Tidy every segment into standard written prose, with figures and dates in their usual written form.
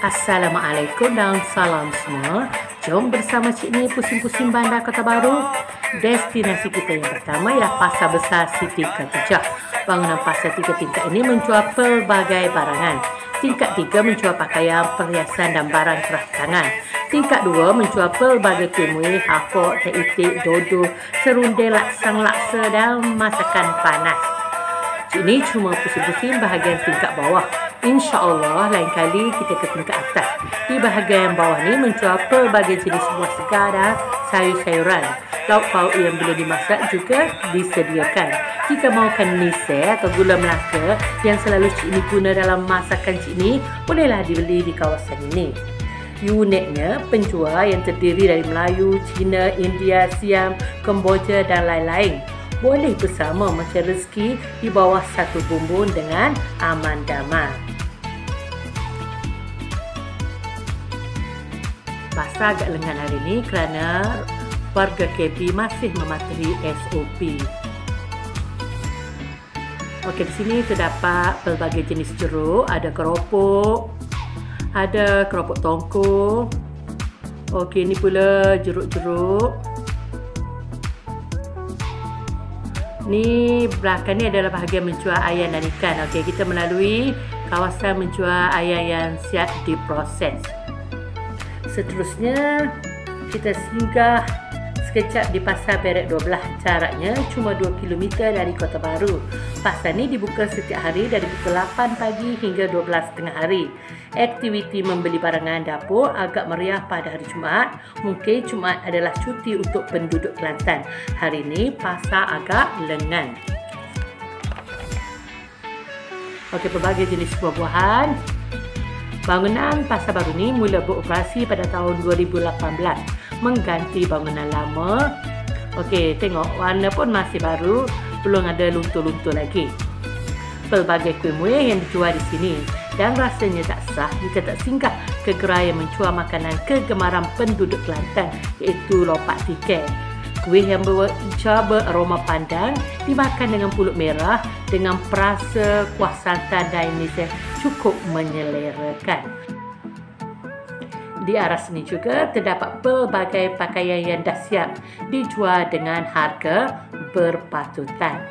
Assalamualaikum dan salam semua. Jom bersama Cik Ni pusing-pusing bandar Kota Baru. Destinasi kita yang pertama ialah Pasar Besar Siti Khatijah. Bangunan pasar 3 tingkat ini menjual pelbagai barangan. Tingkat 3 menjual pakaian, perhiasan dan barang keras tangan. Tingkat 2 menjual pelbagai kuih, hafok, teh itik, dodo, serundeng, laksang, laksa dan masakan panas. Cik Ni cuma pusing-pusing bahagian tingkat bawah. InsyaAllah lain kali kita ke tingkat atas. Di bahagian bawah ni menjual pelbagai jenis buah segar dan sayur-sayuran. Lauk pauk yang boleh dimasak juga disediakan. Jika mahukan nisel atau gula Melaka yang selalu Cik Ni guna dalam masakan Cik Ni, bolehlah dibeli di kawasan ini. Uniknya, penjual yang terdiri dari Melayu, Cina, India, Siam, Kemboja dan lain-lain boleh bersama macam rezeki di bawah satu bumbung dengan aman damai. Pasar agak lengan hari ini kerana warga KB masih mematuhi SOP. Okey, di sini terdapat pelbagai jenis jeruk, ada keropok, ada keropok tongkol. Okey, ini pula jeruk-jeruk. Ni belakang ni adalah bahagian menjual ayam dan ikan. Okey, kita melalui kawasan menjual ayam yang siap diproses. Seterusnya, kita singgah sekejap di Pasar Perak 12. Jaraknya cuma 2 km dari Kota Baru. Pasar ni dibuka setiap hari dari pukul 8 pagi hingga 12 tengah hari. Aktiviti membeli barangan dapur agak meriah pada hari Jumaat. Mungkin Jumaat adalah cuti untuk penduduk Kelantan. Hari ini pasar agak lengan. Okey, pelbagai jenis buah-buahan. Bangunan Pasar Baru ni mula beroperasi pada tahun 2018, mengganti bangunan lama. Okey, tengok warna pun masih baru, belum ada luntur-luntur lagi. Pelbagai kuih muih yang dijual di sini dan rasanya tak sah jika tak singgah ke gerai yang menjual makanan kegemaran penduduk Kelantan, iaitu lopak tiket. Kuih yang beraroma pandan dimakan dengan pulut merah dengan perasa kuah santan dan manis yang cukup menyelerakan. Di arah sini juga terdapat pelbagai pakaian yang dah siap dijual dengan harga berpatutan.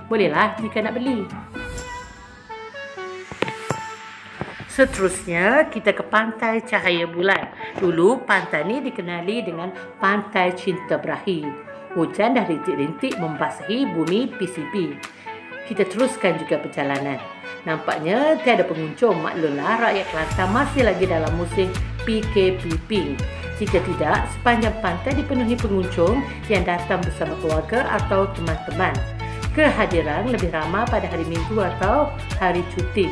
Bolehlah jika nak beli. Seterusnya, kita ke Pantai Cahaya Bulan. Dulu, pantai ni dikenali dengan Pantai Cinta Berahi. Hujan dah rintik-rintik membasahi bumi PCB. Kita teruskan juga perjalanan. Nampaknya tiada pengunjung. Maklumlah, rakyat Kelantan masih lagi dalam musim PKPP. Jika tidak, sepanjang pantai dipenuhi pengunjung yang datang bersama keluarga atau teman-teman. Kehadiran lebih ramai pada hari Minggu atau hari cuti.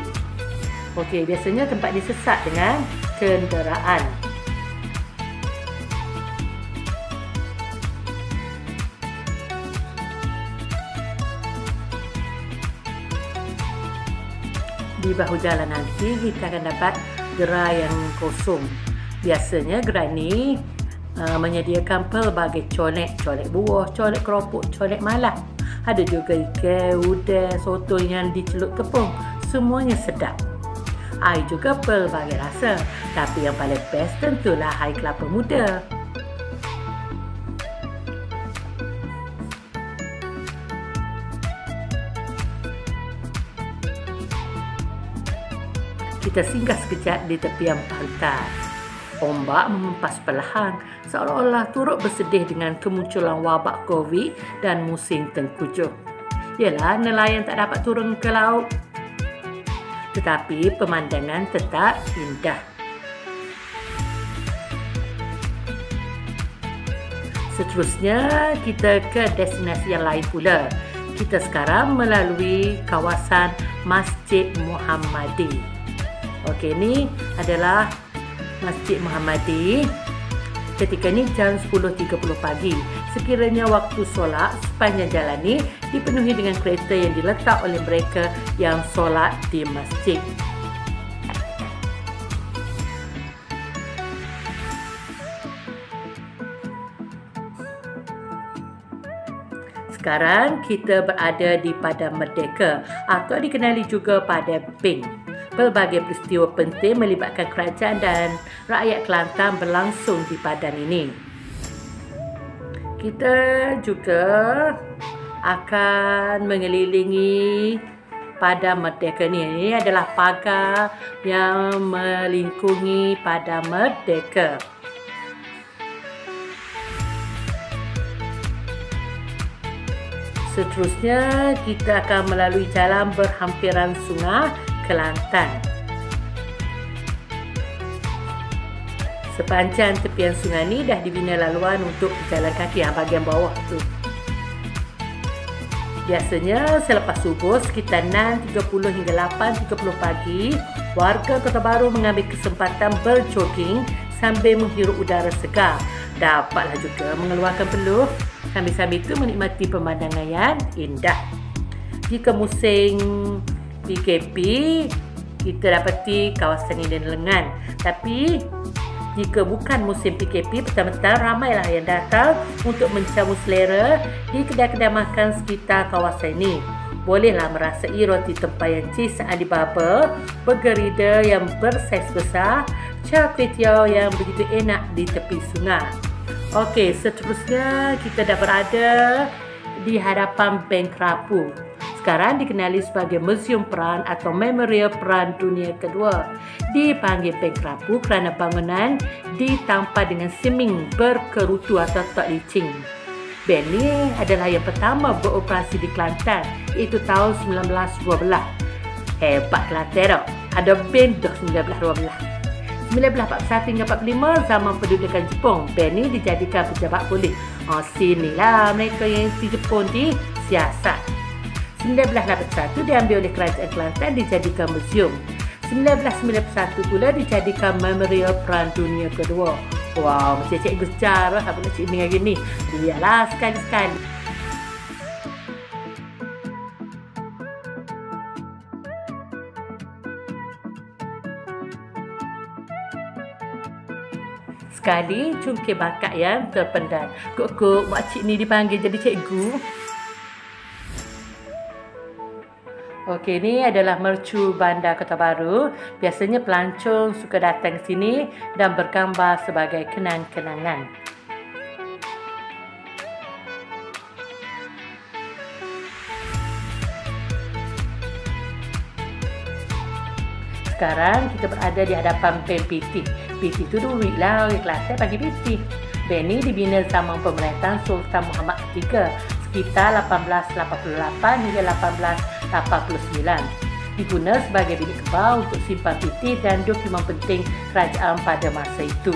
Okey, biasanya tempat ini sesak dengan kenderaan. Di bahu jalan nanti kita akan dapat gerai yang kosong. Biasanya gerai ini menyediakan pelbagai colek buah, colek keropok, colek malam. Ada juga ikan, udang, soto yang dicelup tepung. Semuanya sedap. Air juga pelbagai rasa. Tapi yang paling best tentulah air kelapa muda. Kita singgah sekejap di tepian pantai. Ombak menghempas perlahan, seolah-olah turut bersedih dengan kemunculan wabak COVID dan musim tengkujuh. Yalah, nelayan tak dapat turun ke laut. Tetapi pemandangan tetap indah. Seterusnya, kita ke destinasi yang lain pula. Kita sekarang melalui kawasan Masjid Muhammadi. Okey, ini adalah Masjid Muhammadi. Ketika ini jam 10.30 pagi. Sekiranya waktu solat, sepanjang jalan ini dipenuhi dengan kereta yang diletak oleh mereka yang solat di masjid. Sekarang kita berada di Padang Merdeka atau dikenali juga Padang Pink. Pelbagai peristiwa penting melibatkan kerajaan dan rakyat Kelantan berlangsung di padan ini. Kita juga akan mengelilingi Padang Merdeka ni. Ini adalah pagar yang melingkungi Padang Merdeka. Seterusnya, kita akan melalui jalan berhampiran Sungai Kelantan. Sepanjang tepian sungai ni dah dibina laluan untuk pejalan kaki yang bahagian bawah tu. Biasanya selepas subuh sekitar 6.30 hingga 8.30 pagi, warga Kota Baru mengambil kesempatan berjogging sambil menghirup udara segar. Dapatlah juga mengeluarkan peluh sambil-sambil itu menikmati pemandangan yang indah. Jika musim PKP, kita dapati kawasan ini lengan. Tapi jika bukan musim PKP, petang-petang ramailah yang datang untuk mencamu selera di kedai-kedai makan sekitar kawasan ini. Bolehlah merasai roti tempayan cheese Alibaba, bergerida yang bersaiz besar, char kway teow yang begitu enak di tepi sungai. Okey, seterusnya kita dah berada di hadapan Bank Rapu. Sekarang dikenali sebagai Museum Perang atau Memorial Perang Dunia Kedua. Dipanggil Bank Rapu kerana bangunan ditampa dengan seming berkerutu atau tak licin. Bank ni adalah yang pertama beroperasi di Kelantan, iaitu tahun 1912. Hebat Kelantan tau. Ada bank dah 1912. 1941 hingga 45, zaman pendudukan Jepun, bank ni dijadikan pejabat polis. Sinilah mereka yang si Jepun disiasat. 1981 diambil oleh kerajaan Kelantan dijadikan museum. 1991 pula dijadikan Memorial Perang Dunia Kedua. Wow, macam cikgu sejarah apa nak cikgu hari ni. Biarlah sekali-sekali. Sekali cungkir bakat yang terpendam. Kok makcik ni dipanggil jadi cikgu. Okey, ini adalah mercu Bandar Kota Baru. Biasanya pelancong suka datang ke sini dan bergambar sebagai kenang-kenangan. Sekarang kita berada di hadapan Bank PT. PT itu duit lah, orang Kelantan bagi PT. Bank ni dibina zaman pemerintahan Sultan Muhammad III sekitar 1888 hingga 1889. Diguna sebagai bilik kebal untuk simpan PT dan dokumen penting kerajaan pada masa itu.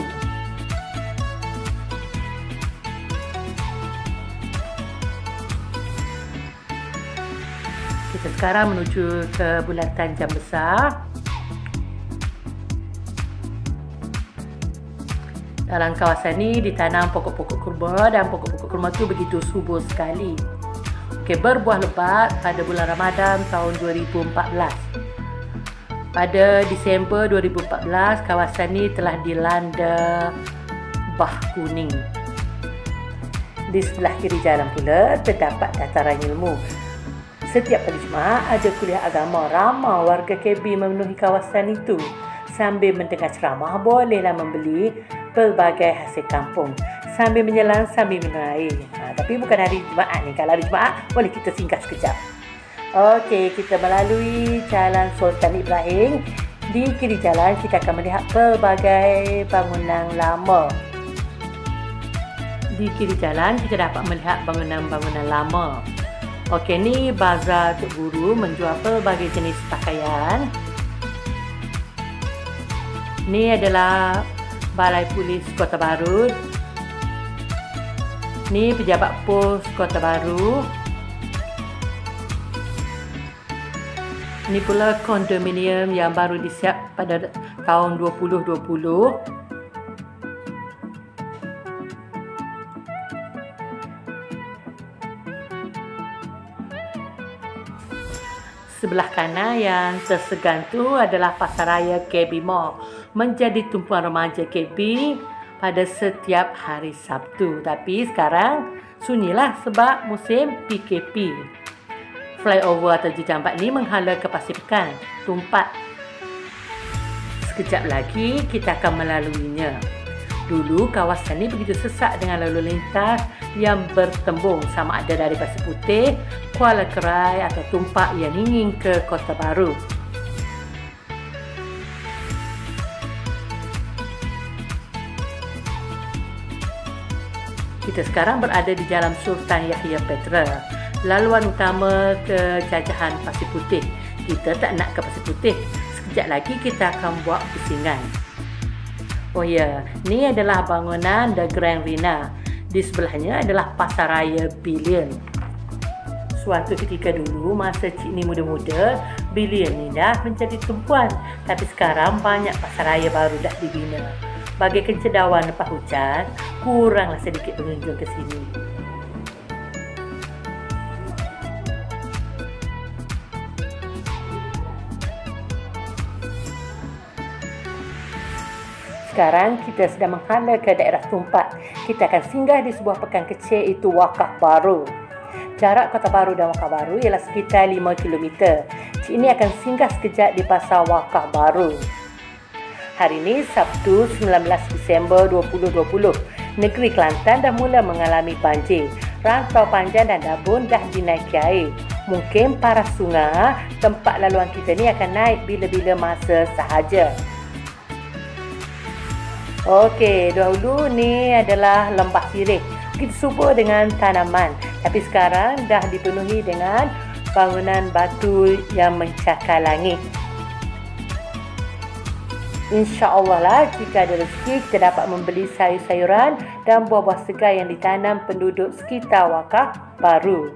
Kita sekarang menuju ke bulatan Jam Besar. Dalam kawasan ini ditanam pokok-pokok kurma dan pokok-pokok kurma itu begitu subur sekali. Okey, berbuah lebat pada bulan Ramadan tahun 2014. Pada Disember 2014, kawasan ini telah dilanda bah kuning. Di sebelah kiri jalan pula terdapat dataran ilmu. Setiap hari Jumaat ada kuliah agama. Ramai warga KB memenuhi kawasan itu. Sambil mendengar ceramah, bolehlah membeli pelbagai hasil kampung sambil menyelam, sambil minum air. Tapi bukan hari Jumaat ni. Kalau hari Jumaat, boleh kita singgah sekejap. Okey, kita melalui Jalan Sultan Ibrahim. Di kiri jalan, kita akan melihat pelbagai bangunan lama. Di kiri jalan, kita dapat melihat bangunan-bangunan lama. Okey, ni bazar Tok Guru menjual pelbagai jenis pakaian. Ni adalah Balai Polis Kota Baru. Ni pejabat pos Kota Baru. Ni pula kondominium yang baru disiap pada tahun 2020. Sebelah kanan yang tersegan tu adalah Pasaraya KB Mall. Menjadi tumpuan remaja KB pada setiap hari Sabtu. Tapi sekarang sunyilah sebab musim PKP. Flyover atau Jijambat ni menghala ke Pasir Pekan, Tumpat Sekejap lagi kita akan melaluinya. Dulu kawasan ini begitu sesak dengan lalu lintas yang bertembung sama ada dari Pasir Putih, Kuala Kerai atau Tumpak yang ingin ke Kota Baru. Kita sekarang berada di Jalan Sultan Yahya Petra, laluan utama ke jajahan Pasir Putih. Kita tak nak ke Pasir Putih. Sekejap lagi kita akan buat pusingan. Oh ya, ni adalah bangunan The Grand Rina. Di sebelahnya adalah Pasaraya Billion. Suatu ketika dulu, masa Cik Ni muda-muda, Billion ni dah menjadi tumpuan. Tapi sekarang banyak pasaraya baru dah dibina. Bagi kencedauan lepas hujan, kuranglah sedikit pengunjung ke sini. Sekarang kita sedang menghala ke daerah Tumpak. Kita akan singgah di sebuah pekan kecil, itu Wakaf Baru. Jarak Kota Baru dan Wakaf Baru ialah sekitar 5 km. Cik Ni akan singgah sekejap di Pasar Wakaf Baru. Hari ini Sabtu 19 Disember 2020. Negeri Kelantan dah mula mengalami banjir. Rantau Panjang dan Dabun dah dinaiki air. Mungkin paras sungai tempat laluan kita ni akan naik bila-bila masa sahaja. Okey, dahulu ni adalah lembah sirih. Begitu subur dengan tanaman. Tapi sekarang dah dipenuhi dengan bangunan batu yang mencakar langit. InsyaAllah lah, jika ada rezeki, kita dapat membeli sayur-sayuran dan buah-buah segar yang ditanam penduduk sekitar Wakaf Baru.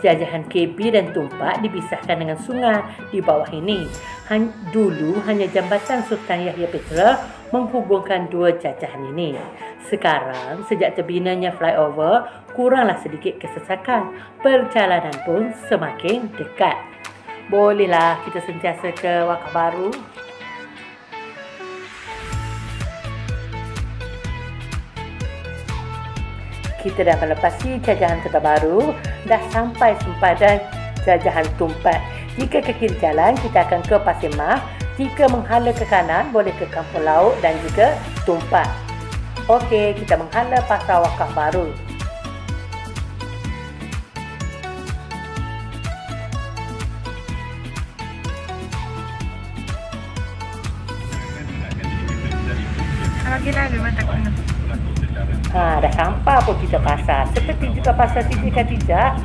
Jajahan KB dan Tumpak dipisahkan dengan sungai di bawah ini. Dulu hanya jambatan Sultan Yahya Petra menghubungkan dua jajahan ini. Sekarang, sejak terbinanya flyover, kuranglah sedikit kesesakan. Perjalanan pun semakin dekat. Bolehlah kita sentiasa ke Wakaf Baru. Kita dah melepasi jajahan Kota Baru, dah sampai sempadan jajahan Tumpak. Jika ke kiri jalan, kita akan ke Pasir Mah. Jika menghala ke kanan, boleh ke Kampung Laut dan juga Tumpak. Okey, kita menghala Pasar Wakaf Baru. Dah sampai pun kita pasar. Seperti juga pasar Siti Khadijah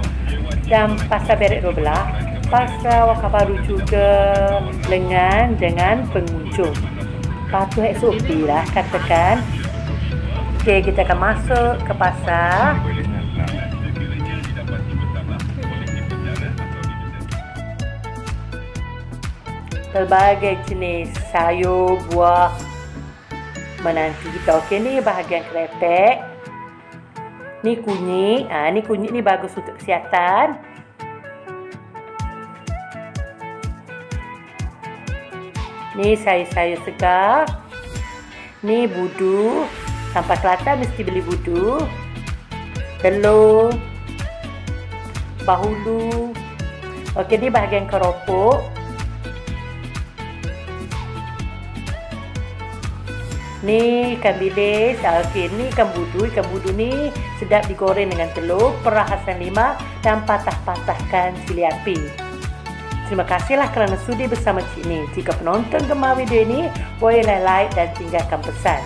dan pasar Beret 12, pasar Wakaf Baru juga lengan dengan pengunjung. Patuh SOP lah katakan. Okey, kita akan masuk ke pasar. Pelbagai jenis sayur, buah menanti kita. Okey, ni bahagian krepek. Ni kunyit. Ni kunyit ni bagus untuk kesihatan. Ni sayur-sayur segar. Ni budu. Sampai Kelantan mesti beli budu. Telur. Bahulu. Okey, ni bahagian keropok. Ni ikan bilis. Okey, ni ikan budu. Ikan budu ni sedap digoreng dengan telur, perahasan lima dan patah-patahkan cili api. Terima kasihlah kerana sudi bersama Cik Ni. Jika penonton gemar video ini, bolehlah like dan tinggalkan pesan.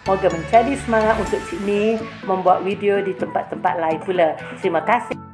Moga menjadi semangat untuk Cik Ni membuat video di tempat-tempat lain pula. Terima kasih.